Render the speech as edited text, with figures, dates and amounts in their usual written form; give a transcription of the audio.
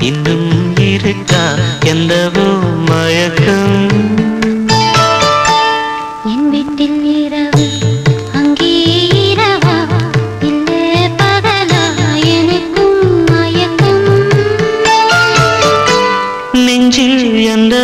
இன்னும் இருக்கா எந்தவோ மயக்கம் என் வீட்டில் இரவு அங்கே இரவா இல்லை பகலா எனக்கும் மயக்கம் நெஞ்சில் எந்த